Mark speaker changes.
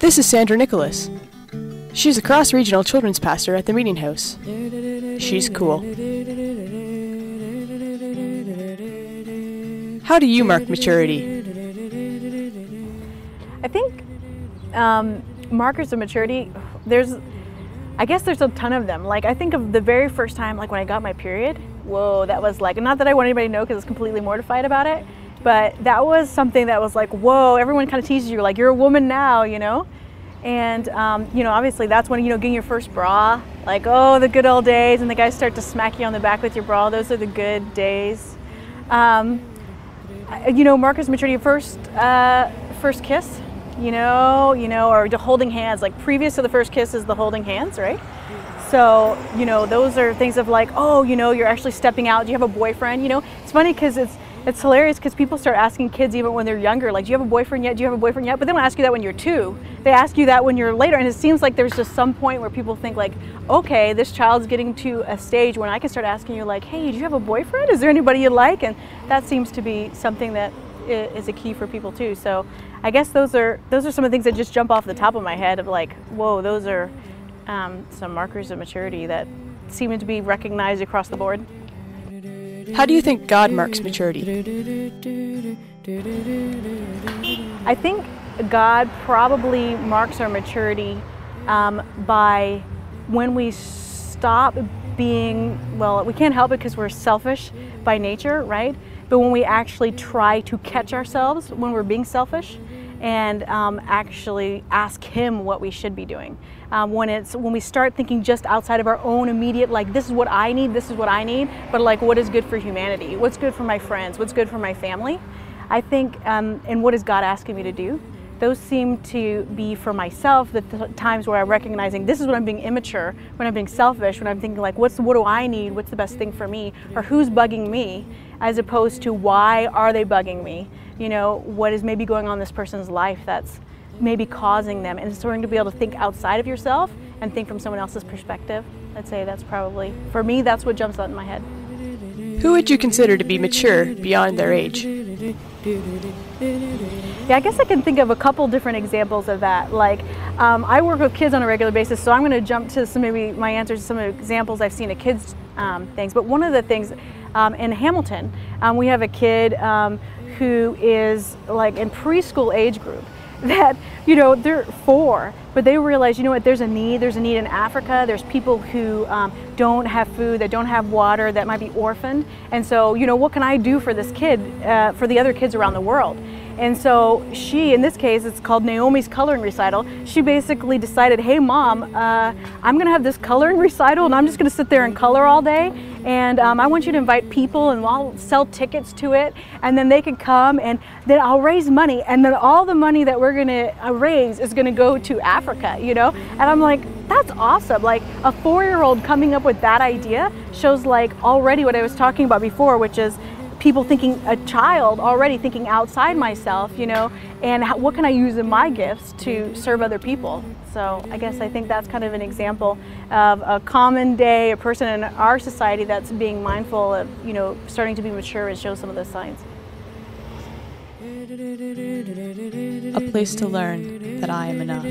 Speaker 1: This is Sandra Nicholas. She's a cross-regional children's pastor at the Meeting House. She's cool. How do you mark maturity?
Speaker 2: I think markers of maturity, I guess there's a ton of them. Like, I think of the very first time, like when I got my period, whoa, that was like, not that I want anybody to know because I was completely mortified about it, but that was something that was like, whoa, everyone kind of teases you, like, you're a woman now, you know? And, obviously that's when, getting your first bra, like, oh, the good old days, and the guys start to smack you on the back with your bra. Those are the good days. Markers of maturity, first kiss, or the holding hands, like previous to the first kiss is the holding hands, right? So, those are things of like, oh, you're actually stepping out. Do you have a boyfriend? It's funny because it's hilarious because people start asking kids even when they're younger, like, do you have a boyfriend yet? Do you have a boyfriend yet? But they don't ask you that when you're 2. They ask you that when you're later. And it seems like there's just some point where people think like, okay, this child's getting to a stage when I can start asking you like, hey, do you have a boyfriend? Is there anybody you like? And that seems to be something that is a key for people too. So I guess those are some of the things that just jump off the top of my head of like, whoa, those are some markers of maturity that seem to be recognized across the board.
Speaker 1: How do you think God marks maturity?
Speaker 2: I think God probably marks our maturity by when we stop being, well, we can't help it because we're selfish by nature, right? But when we actually try to catch ourselves when we're being selfish and actually ask Him what we should be doing. When we start thinking just outside of our own immediate, like, this is what I need, but like, what is good for humanity? What's good for my friends? What's good for my family? I think, and what is God asking me to do? Those seem to be for myself the times where I'm recognizing this is when I'm being immature, when I'm being selfish, when I'm thinking like, what do I need? What's the best thing for me? Or who's bugging me? As opposed to why are they bugging me? What is maybe going on in this person's life that's maybe causing them, and starting to be able to think outside of yourself and think from someone else's perspective. I'd say that's probably, for me, that's what jumps out in my head.
Speaker 1: Who would you consider to be mature beyond their age?
Speaker 2: Yeah, I guess I can think of a couple different examples of that. Like, I work with kids on a regular basis, so I'm going to jump to maybe my answers to some examples I've seen of kids things. But one of the things in Hamilton, we have a kid who is like in preschool age group that, they're 4, but they realize, there's a need in Africa. There's people who don't have food, that don't have water, that might be orphaned. And so, what can I do for this kid, for the other kids around the world? And so she, in this case, it's called Naomi's coloring recital. She basically decided, hey mom, I'm gonna have this coloring recital and I'm just gonna sit there and color all day. And I want you to invite people and I'll sell tickets to it. And then they can come and then I'll raise money. And then all the money that we're gonna raise is gonna go to Africa, And I'm like, that's awesome. Like, a 4-year-old coming up with that idea shows like already what I was talking about before, which is people thinking, a child already thinking outside myself, and what can I use in my gifts to serve other people? So I guess I think that's kind of an example of a common day, a person in our society that's being mindful of, starting to be mature and show some of those signs.
Speaker 1: A place to learn that I am enough.